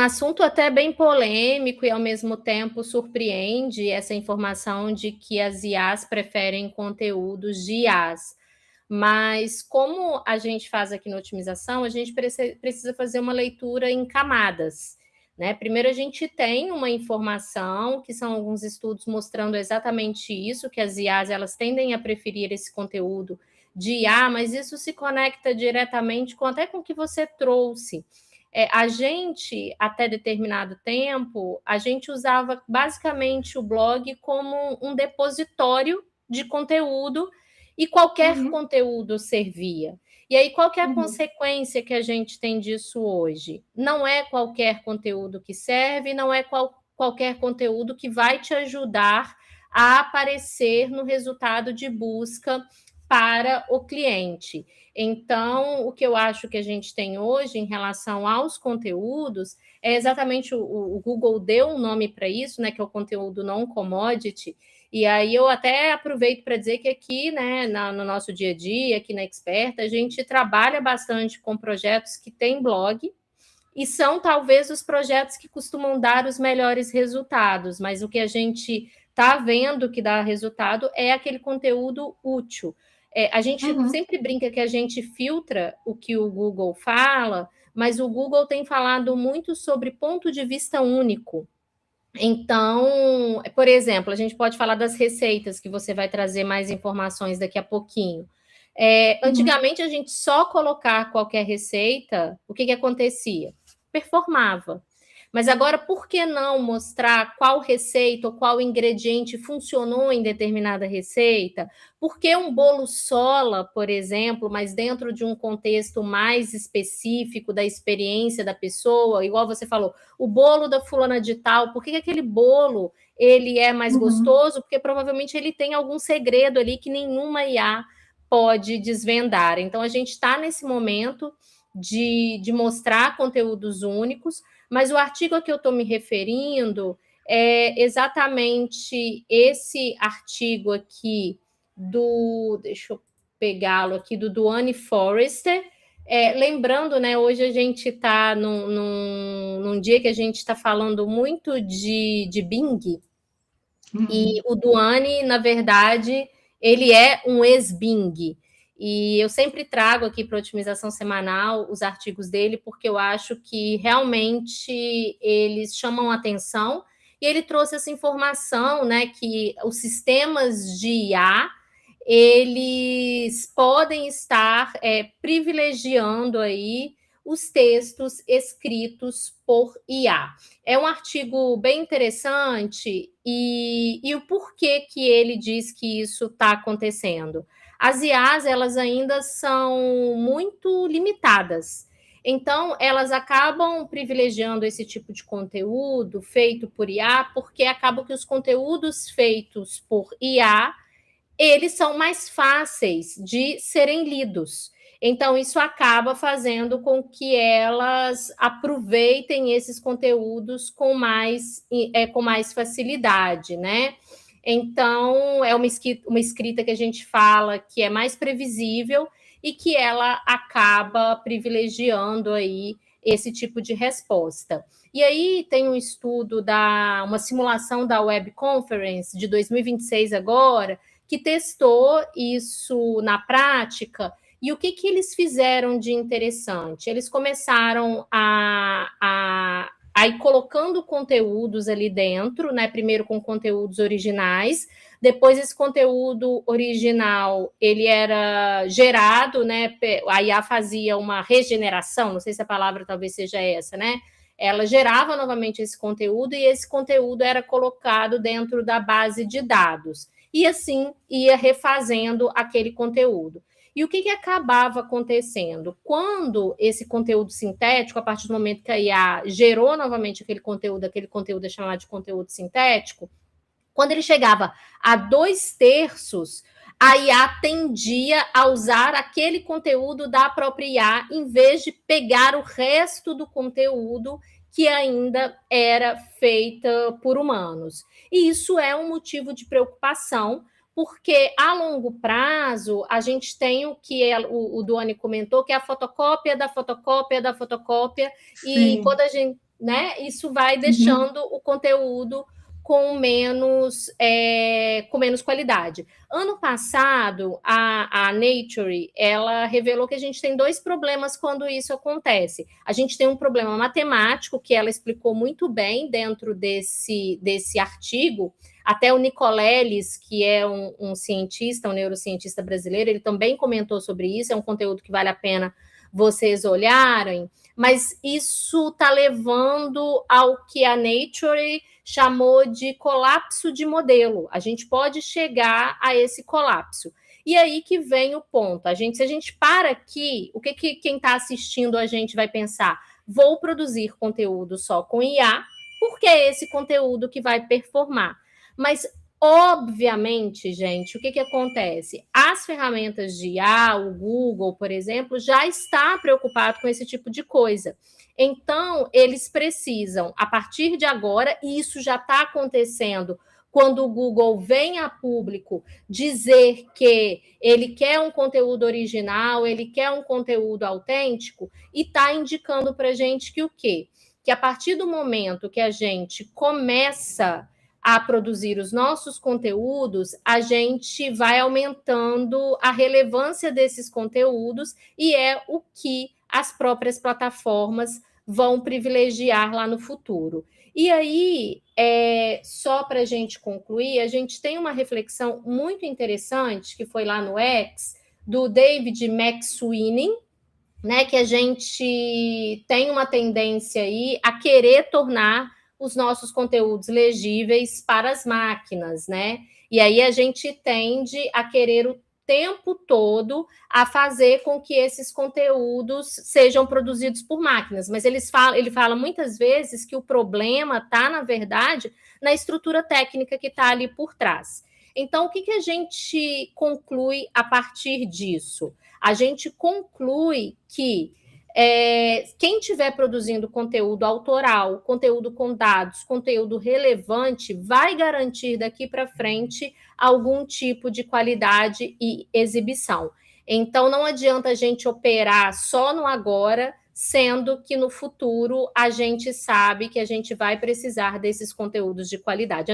assunto até bem polêmico e, ao mesmo tempo, surpreende essa informação de que as IAs preferem conteúdos de IAs. Mas, como a gente faz aqui na otimização, a gente precisa fazer uma leitura em camadas. Né? Primeiro, a gente tem uma informação, que são alguns estudos mostrando exatamente isso, que as IAs elas tendem a preferir esse conteúdo de IA, mas isso se conecta diretamente até com o que você trouxe. A gente, até determinado tempo, a gente usava basicamente o blog como um depositório de conteúdo e qualquer conteúdo servia. E aí, qual que é a consequência que a gente tem disso hoje? Não é qualquer conteúdo que serve, não é qualquer conteúdo que vai te ajudar a aparecer no resultado de busca para o cliente. Então, o que eu acho que a gente tem hoje em relação aos conteúdos é exatamente o Google deu um nome para isso, né, que é o conteúdo não commodity. E aí eu até aproveito para dizer que aqui, né, no nosso dia a dia, aqui na Experta, a gente trabalha bastante com projetos que têm blog e são talvez os projetos que costumam dar os melhores resultados, mas o que a gente está vendo que dá resultado é aquele conteúdo útil. A gente sempre brinca que a gente filtra o que o Google fala, mas o Google tem falado muito sobre ponto de vista único. Então, por exemplo, a gente pode falar das receitas, que você vai trazer mais informações daqui a pouquinho. Antigamente, a gente só colocar qualquer receita, o que acontecia? Performava. Mas agora, por que não mostrar qual receita ou qual ingrediente funcionou em determinada receita? Por que um bolo sola, por exemplo, mas dentro de um contexto mais específico da experiência da pessoa, igual você falou, o bolo da fulana de tal, por que aquele bolo ele é mais gostoso? Porque provavelmente ele tem algum segredo ali que nenhuma IA pode desvendar. Então, a gente está nesse momento de mostrar conteúdos únicos, mas o artigo a que eu estou me referindo é exatamente esse artigo aqui deixa eu pegá-lo aqui, do Duane Forrester. Lembrando, né, hoje a gente está num dia que a gente está falando muito de Bing, e o Duane, na verdade, ele é um ex-Bing. E eu sempre trago aqui para a otimização semanal os artigos dele, porque eu acho que realmente eles chamam atenção. E ele trouxe essa informação, né, que os sistemas de IA, eles podem estar privilegiando aí os textos escritos por IA. É um artigo bem interessante e o porquê que ele diz que isso está acontecendo. As IAs, elas ainda são muito limitadas. Então, elas acabam privilegiando esse tipo de conteúdo feito por IA, porque acabam que os conteúdos feitos por IA, eles são mais fáceis de serem lidos. Então, isso acaba fazendo com que elas aproveitem esses conteúdos com mais facilidade, né? Então, é uma escrita que a gente fala que é mais previsível e que ela acaba privilegiando aí esse tipo de resposta. E aí tem um estudo uma simulação da Web Conference de 2026 agora, que testou isso na prática. E o que eles fizeram de interessante? Eles começaram a ir colocando conteúdos ali dentro, né? Primeiro com conteúdos originais, depois esse conteúdo original, ele era gerado, né? A IA fazia uma regeneração, não sei se a palavra talvez seja essa, né? Ela gerava novamente esse conteúdo e esse conteúdo era colocado dentro da base de dados. E assim ia refazendo aquele conteúdo. E o que acabava acontecendo? Quando esse conteúdo sintético, a partir do momento que a IA gerou novamente aquele conteúdo é chamado de conteúdo sintético, quando ele chegava a 2/3, a IA tendia a usar aquele conteúdo da própria IA, em vez de pegar o resto do conteúdo que ainda era feita por humanos. E isso é um motivo de preocupação, porque a longo prazo a gente tem o que o Duane comentou, que é a fotocópia da fotocópia da fotocópia. Sim. E quando a gente né? Isso vai deixando o conteúdo com menos qualidade. Ano passado, a Nature, ela revelou que a gente tem 2 problemas quando isso acontece. A gente tem um problema matemático, que ela explicou muito bem dentro desse artigo. Até o Nicoleles, que é um cientista, um neurocientista brasileiro, ele também comentou sobre isso. É um conteúdo que vale a pena vocês olharem, mas isso está levando ao que a Nature chamou de colapso de modelo. A gente pode chegar a esse colapso. E aí que vem o ponto. Se a gente para aqui, o que quem está assistindo a gente vai pensar? Vou produzir conteúdo só com IA, porque é esse conteúdo que vai performar. Mas, obviamente, gente, o que acontece? As ferramentas de IA, o Google, por exemplo, já está preocupado com esse tipo de coisa. Então, eles precisam, a partir de agora, e isso já está acontecendo, quando o Google vem a público dizer que ele quer um conteúdo original, ele quer um conteúdo autêntico, e está indicando para a gente que o quê? Que a partir do momento que a gente começa a produzir os nossos conteúdos, a gente vai aumentando a relevância desses conteúdos e é o que as próprias plataformas vão privilegiar lá no futuro. E aí, só para a gente concluir, a gente tem uma reflexão muito interessante que foi lá no X, do David McSweeney, né, que a gente tem uma tendência aí a querer tornar os nossos conteúdos legíveis para as máquinas, né? E aí a gente tende a querer o tempo todo a fazer com que esses conteúdos sejam produzidos por máquinas. Mas ele fala muitas vezes que o problema está, na verdade, na estrutura técnica que está ali por trás. Então, o que a gente conclui a partir disso? A gente conclui que quem estiver produzindo conteúdo autoral, conteúdo com dados, conteúdo relevante, vai garantir daqui para frente algum tipo de qualidade e exibição. Então, não adianta a gente operar só no agora, sendo que no futuro a gente sabe que a gente vai precisar desses conteúdos de qualidade.